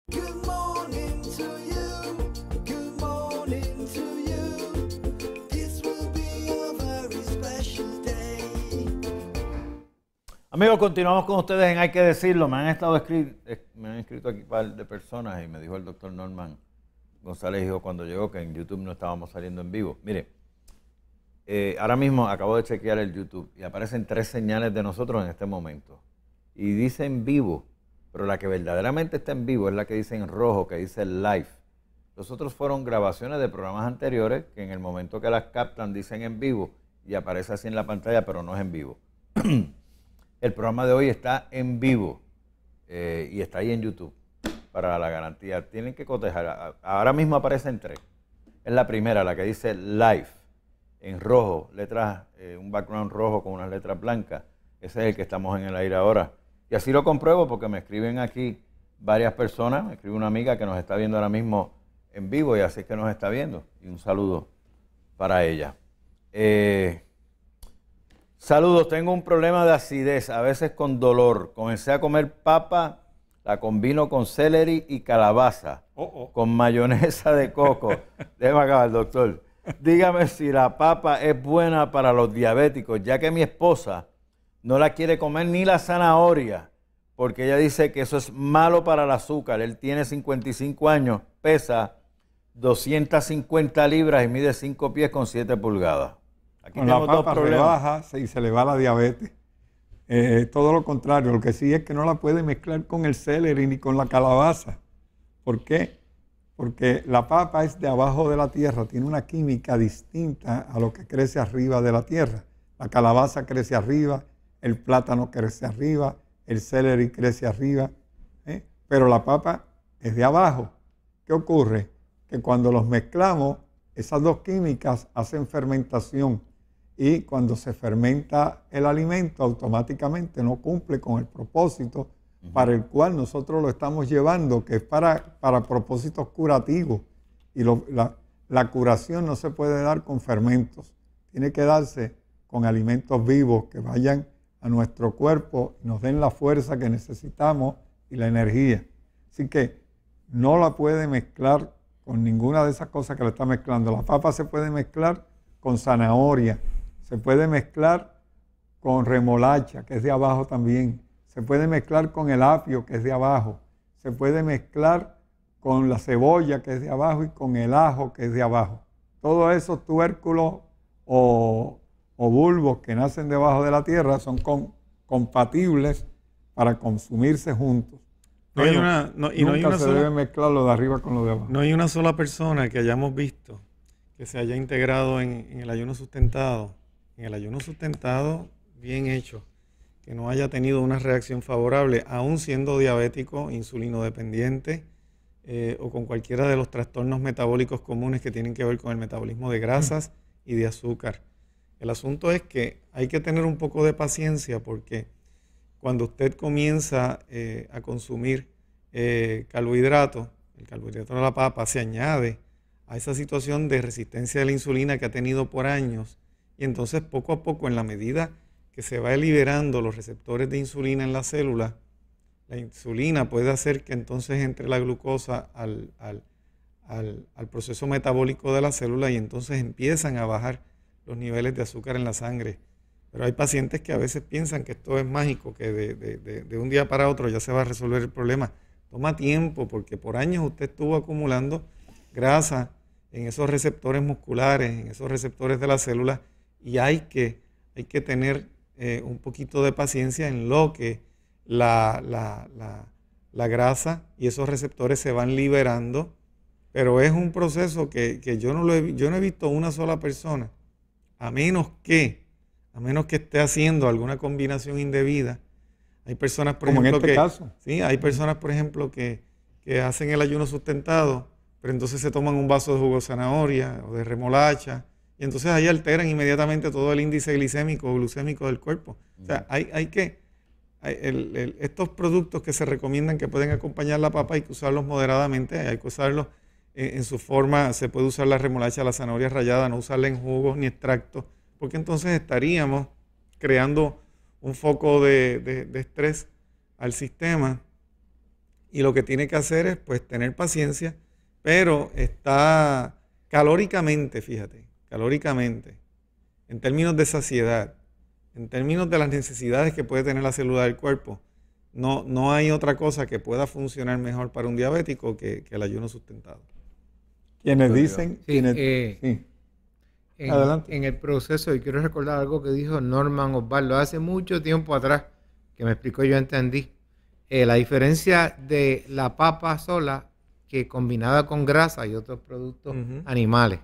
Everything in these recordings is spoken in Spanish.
Good morning to you. Good morning to you. This will be a very special day. Amigos, continuamos con ustedes en Hay que Decirlo. Me han escrito aquí un par de personas y me dijo el doctor Norman González, dijo cuando llegó que en YouTube no estábamos saliendo en vivo. Mire, ahora mismo acabo de chequear el YouTube y aparecen 3 señales de nosotros en este momento. Y dice en vivo, pero la que verdaderamente está en vivo es la que dice en rojo, que dice live. Los otros fueron grabaciones de programas anteriores que en el momento que las captan dicen en vivo y aparece así en la pantalla, pero no es en vivo. El programa de hoy está en vivo y está ahí en YouTube para la garantía. Tienen que cotejar. Ahora mismo aparecen 3. Es la primera, la que dice live, en rojo, letras, un background rojo con unas letras blancas. Ese es el que estamos en el aire ahora. Y así lo compruebo porque me escriben aquí varias personas. Me escribe una amiga que nos está viendo ahora mismo en vivo y así es que nos está viendo. Y un saludo para ella. Saludos, tengo un problema de acidez, a veces con dolor. Comencé a comer papa, la combino con celery y calabaza, con mayonesa de coco. Déjeme acabar, doctor. Dígame si la papa es buena para los diabéticos, ya que mi esposa no la quiere comer ni la zanahoria, porque ella dice que eso es malo para el azúcar. Él tiene 55 años, pesa 250 libras y mide 5 pies con 7 pulgadas. Aquí con la tenemos dos papa problemas. rebaja y se le va la diabetes. Todo lo contrario, lo que sí es que no la puede mezclar con el celery ni con la calabaza. ¿Por qué? Porque la papa es de abajo de la tierra, tiene una química distinta a lo que crece arriba de la tierra. La calabaza crece arriba, el plátano crece arriba, el celery crece arriba, pero la papa es de abajo. ¿Qué ocurre? Que cuando los mezclamos, esas dos químicas hacen fermentación y cuando se fermenta el alimento automáticamente no cumple con el propósito para el cual nosotros lo estamos llevando, que es para propósitos curativos. Y la curación no se puede dar con fermentos, tiene que darse con alimentos vivos que vayan a nuestro cuerpo y nos den la fuerza que necesitamos y la energía. Así que no la puede mezclar con ninguna de esas cosas que le está mezclando. La papa se puede mezclar con zanahoria, se puede mezclar con remolacha, que es de abajo también, se puede mezclar con el apio, que es de abajo, se puede mezclar con la cebolla, que es de abajo, y con el ajo, que es de abajo. Todos esos tubérculos o bulbos que nacen debajo de la tierra son compatibles para consumirse juntos. Nunca se debe mezclar lo de arriba con lo de abajo. No hay una sola persona que hayamos visto que se haya integrado en el ayuno sustentado, bien hecho, que no haya tenido una reacción favorable, aún siendo diabético, insulinodependiente o con cualquiera de los trastornos metabólicos comunes que tienen que ver con el metabolismo de grasas y de azúcar. El asunto es que hay que tener un poco de paciencia porque cuando usted comienza a consumir carbohidratos, el carbohidrato de la papa se añade a esa situación de resistencia de la insulina que ha tenido por años y entonces poco a poco, en la medida que se va liberando los receptores de insulina en la célula, la insulina puede hacer que entonces entre la glucosa al proceso metabólico de la célula y entonces empiezan a bajar los niveles de azúcar en la sangre. Pero hay pacientes que a veces piensan que esto es mágico, que de un día para otro ya se va a resolver el problema. Toma tiempo porque por años usted estuvo acumulando grasa en esos receptores musculares, en esos receptores de la célula y hay que tener un poquito de paciencia en lo que la grasa y esos receptores se van liberando, pero es un proceso que yo no he visto una sola persona, a menos que esté haciendo alguna combinación indebida. Hay personas, por ejemplo, hay personas, por ejemplo, que hacen el ayuno sustentado, pero entonces se toman un vaso de jugo de zanahoria o de remolacha y entonces ahí alteran inmediatamente todo el índice glicémico o glucémico del cuerpo. O sea, estos productos que se recomiendan que pueden acompañar la papa hay que usarlos moderadamente, hay que usarlos en su forma. Se puede usar la remolacha, la zanahoria rallada, no usarla en jugos ni extractos, porque entonces estaríamos creando un foco de estrés al sistema y lo que tiene que hacer es pues tener paciencia, pero está calóricamente, fíjate, calóricamente, en términos de saciedad, en términos de las necesidades que puede tener la célula del cuerpo, no hay otra cosa que pueda funcionar mejor para un diabético que el ayuno sustentado. Quienes dicen... Sí, sí. Adelante. en el proceso, y quiero recordar algo que dijo Norman Osvaldo hace mucho tiempo atrás, que me explicó y yo entendí. La diferencia de la papa sola, que combinada con grasa y otros productos animales,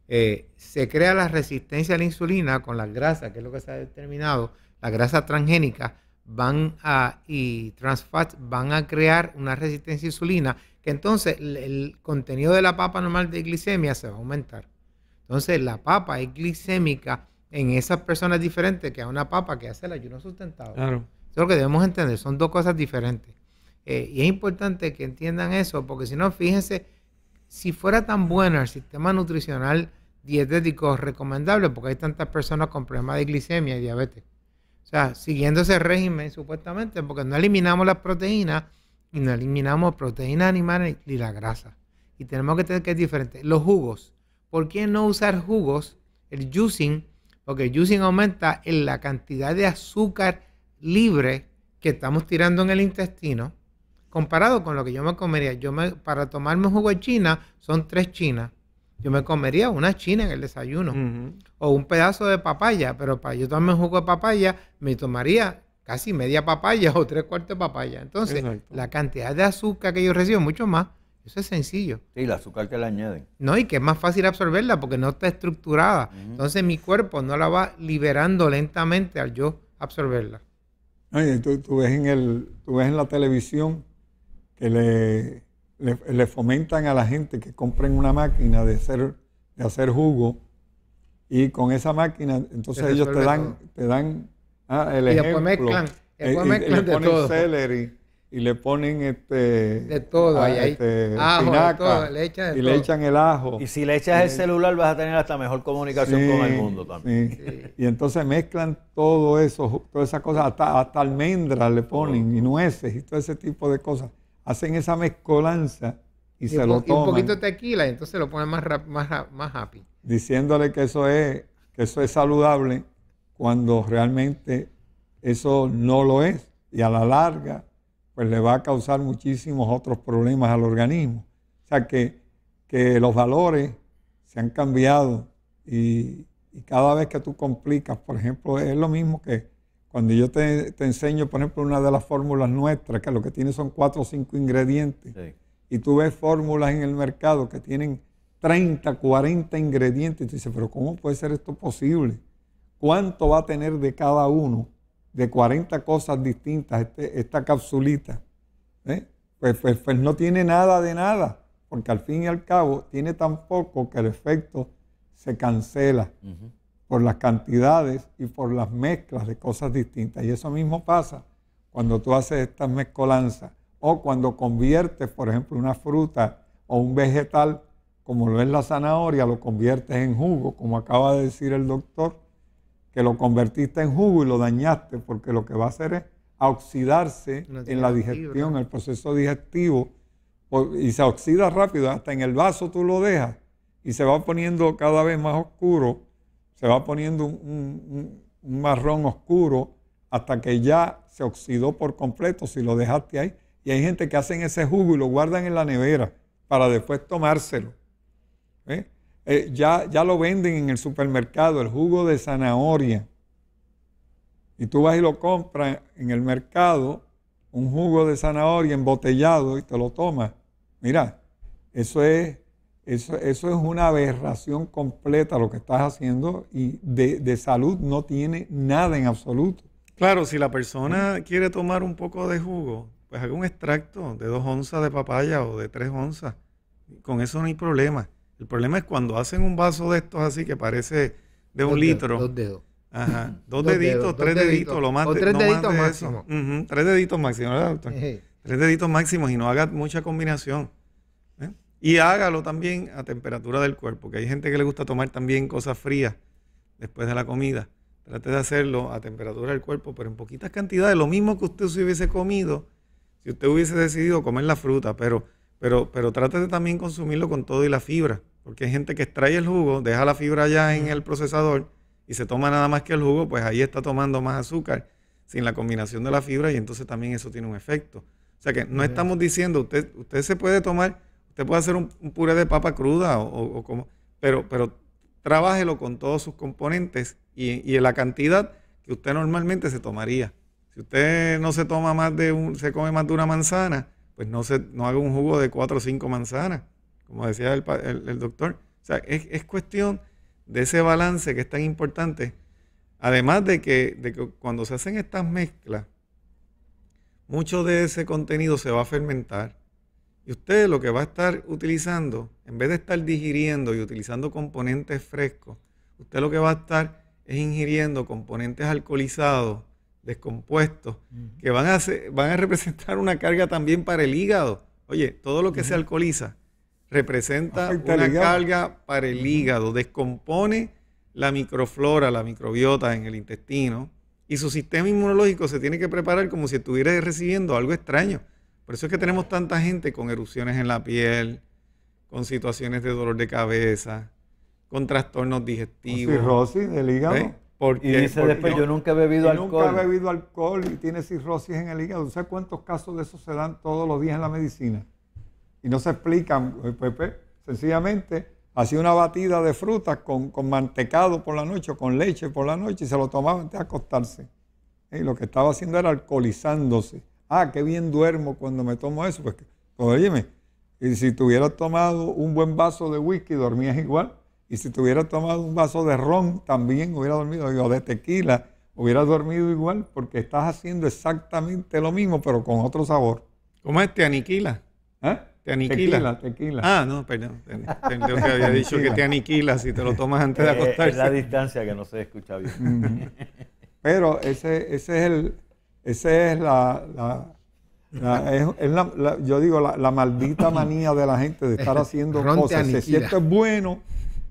se crea la resistencia a la insulina con las grasas, que es lo que se ha determinado. Las grasas transgénicas y trans fats van a crear una resistencia a insulina, que entonces el contenido de la papa normal de glicemia se va a aumentar. Entonces la papa es glicémica en esas personas diferentes que a una papa que hace el ayuno sustentado. Claro. Eso es lo que debemos entender, son dos cosas diferentes. Y es importante que entiendan eso, porque si no, fíjense, si fuera tan bueno el sistema nutricional dietético recomendable, porque hay tantas personas con problemas de glicemia y diabetes. O sea, siguiendo ese régimen supuestamente, porque no eliminamos las proteínas y no eliminamos proteínas animales y la grasa. Y tenemos que tener que es diferente. Los jugos. ¿Por qué no usar jugos? El juicing, porque el juicing aumenta en la cantidad de azúcar libre que estamos tirando en el intestino, comparado con lo que yo me comería. Para tomarme un jugo de china, son 3 chinas. Yo me comería una china en el desayuno, o un pedazo de papaya, pero para yo tomarme un jugo de papaya, me tomaría casi media papaya o 3/4 de papaya. Entonces, la cantidad de azúcar que yo recibo es mucho más. Eso es sencillo. Sí, el azúcar que le añaden. No, y que es más fácil absorberla porque no está estructurada. Entonces mi cuerpo no la va liberando lentamente al yo absorberla. Oye, tú ves en la televisión que le fomentan a la gente que compren una máquina de hacer jugo, y con esa máquina entonces ellos te dan el Y ejemplo. después mezclan le de ponen todo. celery y le ponen De todo, ajo, de todo, le echan de y todo. le echan el ajo. Y si le echas el celular vas a tener hasta mejor comunicación con el mundo también. Sí. Y entonces mezclan todo eso, todas esas cosas, hasta almendras le ponen y nueces y todo ese tipo de cosas. Hacen esa mezcolanza y se lo Y un toman, poquito de tequila, y entonces lo ponen más happy. diciéndole que eso es saludable, cuando realmente eso no lo es. Y a la larga, pues le va a causar muchísimos otros problemas al organismo. O sea que los valores se han cambiado, y cada vez que tú complicas, por ejemplo, es lo mismo que cuando yo te enseño, por ejemplo, una de las fórmulas nuestras, que lo que tiene son 4 o 5 ingredientes, Sí. y tú ves fórmulas en el mercado que tienen 30, 40 ingredientes, y tú dices, pero ¿cómo puede ser esto posible? ¿Cuánto va a tener de cada uno? De 40 cosas distintas esta capsulita. Pues no tiene nada de nada, porque al fin y al cabo tiene tan poco que el efecto se cancela por las cantidades y por las mezclas de cosas distintas. Y eso mismo pasa cuando tú haces estas mezcolanzas, o cuando conviertes, por ejemplo, una fruta o un vegetal, como lo es la zanahoria, lo conviertes en jugo, como acaba de decir el doctor, que lo convertiste en jugo y lo dañaste, porque lo que va a hacer es oxidarse en la digestión, el proceso digestivo, y se oxida rápido, hasta en el vaso tú lo dejas y se va poniendo cada vez más oscuro, se va poniendo un marrón oscuro hasta que ya se oxidó por completo si lo dejaste ahí. Y hay gente que hacen ese jugo y lo guardan en la nevera para después tomárselo. Ya lo venden en el supermercado, el jugo de zanahoria. Y tú vas y lo compras en el mercado, un jugo de zanahoria embotellado, y te lo tomas. Mira, eso es una aberración completa lo que estás haciendo, y de salud no tiene nada en absoluto. Claro, si la persona quiere tomar un poco de jugo, pues haga un extracto de 2 onzas de papaya o de 3 onzas. Con eso no hay problema. El problema es cuando hacen un vaso de estos así que parece de 1 litro. 2 dedos. Ajá. 2 deditos, 3 deditos, lo más. O 3 no deditos más de eso. máximo. 3 deditos máximo, ¿verdad, doctor? 3 deditos máximos, y no haga mucha combinación. Y hágalo también a temperatura del cuerpo, que hay gente que le gusta tomar también cosas frías después de la comida. Trate de hacerlo a temperatura del cuerpo, pero en poquitas cantidades, lo mismo que usted se hubiese comido si usted hubiese decidido comer la fruta, pero trate de también consumirlo con todo y la fibra, porque hay gente que extrae el jugo, deja la fibra allá en el procesador y se toma nada más que el jugo, pues ahí está tomando más azúcar sin la combinación de la fibra y entonces también eso tiene un efecto. O sea que no estamos diciendo, usted se puede tomar, usted puede hacer un puré de papa cruda o como, pero trabájelo con todos sus componentes y en la cantidad que usted normalmente se tomaría. Si usted no se toma se come más de una manzana, pues no haga un jugo de 4 o 5 manzanas, como decía el doctor. O sea, es cuestión de ese balance que es tan importante. Además de que cuando se hacen estas mezclas, mucho de ese contenido se va a fermentar. Y usted lo que va a estar utilizando, en vez de estar digiriendo y utilizando componentes frescos, usted lo que va a estar es ingiriendo componentes alcoholizados, descompuestos, que van a representar una carga también para el hígado. Oye, todo lo que se alcoholiza representa una carga para el hígado, descompone la microflora, la microbiota en el intestino, y su sistema inmunológico se tiene que preparar como si estuviera recibiendo algo extraño. Por eso es que tenemos tanta gente con erupciones en la piel, con situaciones de dolor de cabeza, con trastornos digestivos. Cirrosis del hígado. Y dice después, yo nunca he bebido alcohol. Nunca ha bebido alcohol y tiene cirrosis en el hígado. ¿Sabes cuántos casos de eso se dan todos los días en la medicina? Y no se explican, Pepe. Sencillamente, hacía una batida de frutas con mantecado por la noche o con leche por la noche y se lo tomaba antes de acostarse. Y lo que estaba haciendo era alcoholizándose. Ah, qué bien duermo cuando me tomo eso. Pues óyeme, y si te hubieras tomado un buen vaso de whisky, dormías igual. Y si te hubieras tomado un vaso de ron, también hubieras dormido, o de tequila, hubieras dormido igual, porque estás haciendo exactamente lo mismo, pero con otro sabor. ¿Cómo es? ¿Te aniquila? ¿Eh? ¿Te aniquila? Tequila. Ah, no, perdón. Yo que había dicho que te aniquila si te lo tomas antes de acostarse. Es la distancia que no se escucha bien. Pero yo digo, la maldita manía de la gente de estar haciendo cosas. Si esto es bueno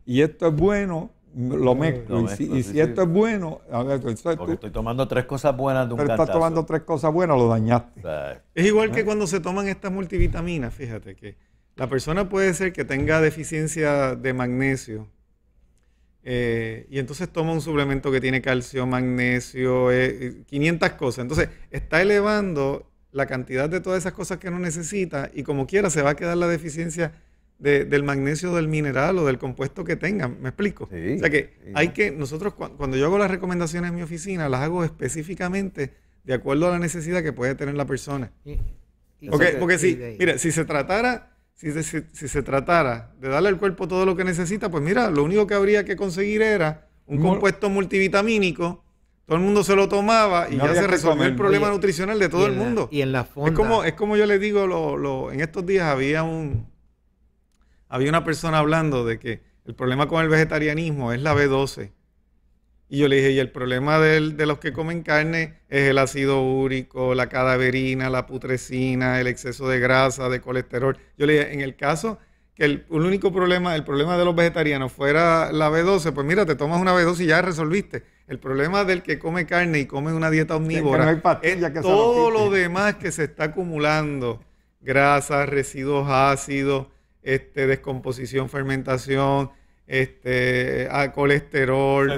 y esto es bueno, lo mezclo. Y si esto es bueno, porque estoy tomando 3 cosas buenas de un cantazo. Pero estás tomando 3 cosas buenas, lo dañaste. O sea, es igual que cuando se toman estas multivitaminas, fíjate que la persona puede ser que tenga deficiencia de magnesio y entonces toma un suplemento que tiene calcio, magnesio, 500 cosas. Entonces está elevando la cantidad de todas esas cosas que no necesita y como quiera se va a quedar la deficiencia del magnesio, del mineral o del compuesto que tengan. ¿Me explico? Sí, o sea que hay que, nosotros cuando yo hago las recomendaciones en mi oficina, las hago específicamente de acuerdo a la necesidad que puede tener la persona. Porque si se tratara de darle al cuerpo todo lo que necesita, pues mira, lo único que habría que conseguir era un compuesto multivitamínico. Todo el mundo se lo tomaba y ya se resolvió el problema nutricional de todo el mundo. Y en la fonda. Es como yo les digo, en estos días había una persona hablando de que el problema con el vegetarianismo es la B12. Y yo le dije, y el problema de los que comen carne es el ácido úrico, la cadaverina, la putrescina, el exceso de grasa, de colesterol. Yo le dije, en el caso que el problema de los vegetarianos fuera la B12, pues mira, te tomas una B12 y ya resolviste. El problema del que come carne y come una dieta omnívora es todo lo demás que se está acumulando. Grasas, residuos ácidos, descomposición, fermentación, colesterol,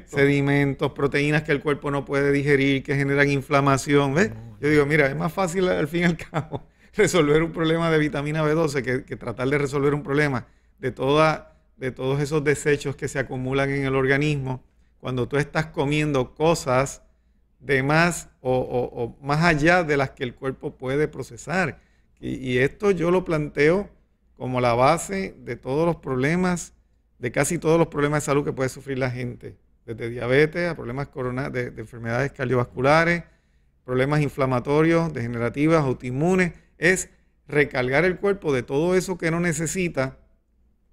sedimentos, proteínas que el cuerpo no puede digerir, que generan inflamación. ¿Ves? Yo digo, mira, es más fácil al fin y al cabo resolver un problema de vitamina B12 que tratar de resolver un problema de todos esos desechos que se acumulan en el organismo cuando tú estás comiendo cosas de más o más allá de las que el cuerpo puede procesar. Y esto yo lo planteo como la base de todos los problemas, de casi todos los problemas de salud que puede sufrir la gente, desde diabetes a problemas de enfermedades cardiovasculares, problemas inflamatorios, degenerativas, autoinmunes, es recargar el cuerpo de todo eso que no necesita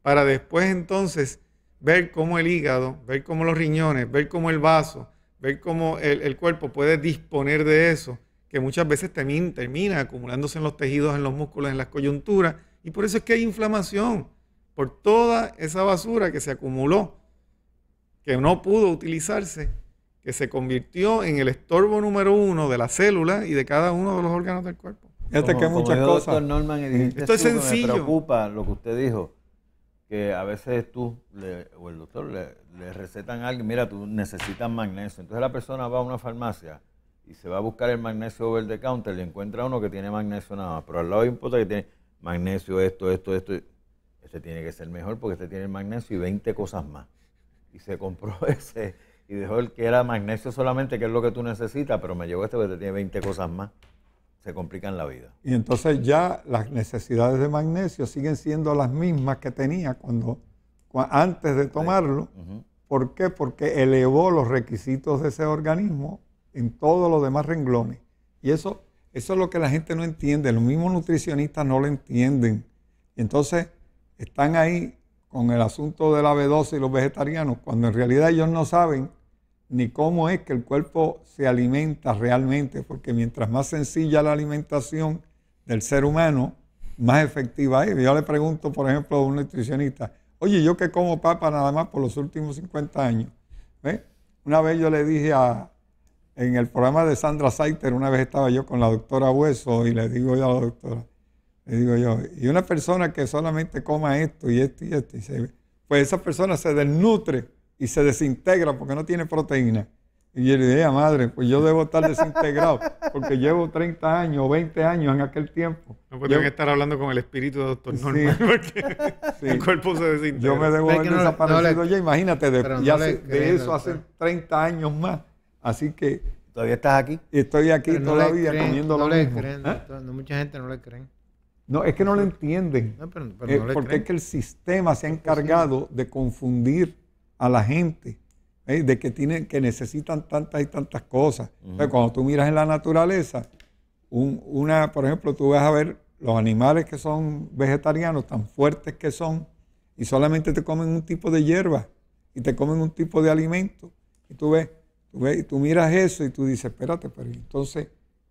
para después entonces ver cómo el hígado, ver cómo los riñones, ver cómo el vaso, ver cómo el cuerpo puede disponer de eso, que muchas veces termina acumulándose en los tejidos, en los músculos, en las coyunturas, y por eso es que hay inflamación, por toda esa basura que se acumuló, que no pudo utilizarse, que se convirtió en el estorbo número 1 de la célula y de cada uno de los órganos del cuerpo. Fíjate que hay muchas dijo cosas. doctor Norman, y dijiste Esto es tú que sencillo. Me preocupa lo que usted dijo, que a veces tú o el doctor le recetan a alguien, mira, tú necesitas magnesio. Entonces la persona va a una farmacia y se va a buscar el magnesio over the counter y encuentra uno que tiene magnesio nada más, pero al lado hay un pote que tiene magnesio, esto. Este tiene que ser mejor porque este tiene el magnesio y 20 cosas más. Y se compró ese y dejó el que era magnesio solamente, que es lo que tú necesitas, pero me llevó este porque tiene 20 cosas más. Se complican la vida. Y entonces ya las necesidades de magnesio siguen siendo las mismas que tenía antes de tomarlo. Ujú. ¿Por qué? Porque elevó los requisitos de ese organismo en todos los demás renglones. Y eso es lo que la gente no entiende. Los mismos nutricionistas no lo entienden. Y entonces están ahí con el asunto de la B12 y los vegetarianos, cuando en realidad ellos no saben ni cómo es que el cuerpo se alimenta realmente, porque mientras más sencilla la alimentación del ser humano, más efectiva es. Yo le pregunto, por ejemplo, a un nutricionista, oye, yo que como papa nada más por los últimos 50 años. ¿Ves? Una vez yo le dije en el programa de Sandra Saiter, una vez estaba yo con la doctora Hueso y le digo yo a la doctora, y una persona que solamente coma esto y esto y esto, pues esa persona se desnutre y se desintegra porque no tiene proteína. Y yo le dije, madre, pues yo debo estar desintegrado porque llevo 30 años o 20 años en aquel tiempo. No pueden estar hablando con el espíritu de doctor Norman, porque sí. el cuerpo se desintegra. Yo me debo Ve haber que desaparecido ya, imagínate, pero ya no le de creen, eso hace doctor. 30 años más. Así que ¿Todavía estás aquí? estoy aquí Pero no le todavía creen, comiendo no lo le mismo. creen, ¿Eh? doctor, no, mucha gente no le creen. No, es que no lo entienden. No, pero no le Porque creen. es que el sistema se ha encargado de confundir a la gente, de que necesitan tantas y tantas cosas. Entonces, cuando tú miras en la naturaleza, por ejemplo, tú vas a ver los animales que son vegetarianos, tan fuertes que son, y solamente te comen un tipo de hierba y te comen un tipo de alimento. Y tú miras eso y tú dices, espérate, pero entonces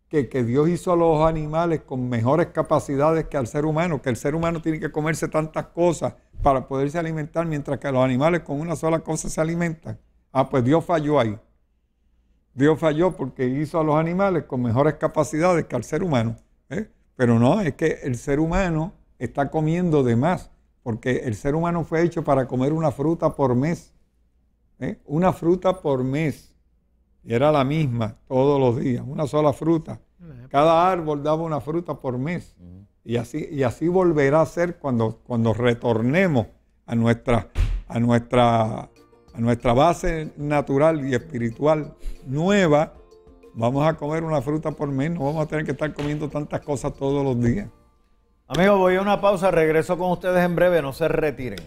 que Dios hizo a los animales con mejores capacidades que al ser humano, que el ser humano tiene que comerse tantas cosas para poderse alimentar, mientras que los animales con una sola cosa se alimentan. Ah, pues Dios falló ahí. Dios falló porque hizo a los animales con mejores capacidades que al ser humano. Pero no, es que el ser humano está comiendo de más, porque el ser humano fue hecho para comer una fruta por mes. Una fruta por mes. Y era la misma todos los días, una sola fruta. Cada árbol daba una fruta por mes. Y así volverá a ser cuando retornemos a nuestra base natural y espiritual nueva. Vamos a comer una fruta por mes, no vamos a tener que estar comiendo tantas cosas todos los días. Amigos, voy a una pausa, regreso con ustedes en breve, no se retiren.